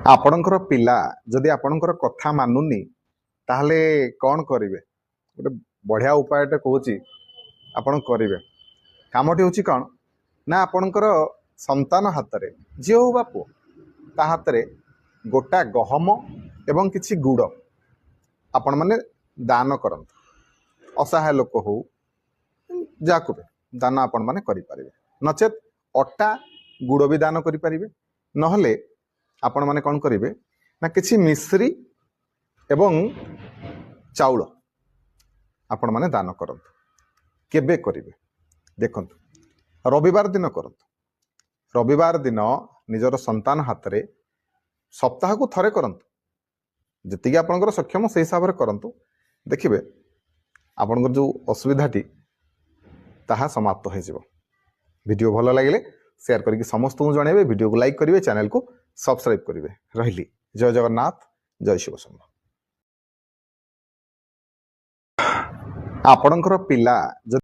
आपणकर पिला जदि आपणकर कथा मानुनी ताहले कौन करिवे गोटे बढ़िया उपायटे कहूँ आपण करिवे कामटी हूँ कौन ना आपणकर संतान हाथ में झी हो बा पुओ ता हाथ में गोटा गहम एवं किछि गुड़ आपण माने दान करंतु असहाय लोक हो जाकु भी दान आपण माने करि परिबे नचेत अटा गुड़ भी दान करि परिबे नहले आपण माने कौन करिवे ना किछि मिश्री एवं चाउल आपण माने दान करंतु केबे करिवे देखंतु रविवार दिन करंतु रविवार दिन निजर संतान हाथ में सप्ताह को थरे करंतु जति आपनकर सक्षम से हिसाब से करंतु देखिबे आपनकर जो असुविधाटी ताहा समाप्त हो जिवो। वीडियो भल लगे शेयर करके समस्त को जणेबे वीडियो को लाइक करिवे चैनल को सब्सक्राइब करिवे रहिली जय जगन्नाथ जय शिव शंभु। आपणकर पिला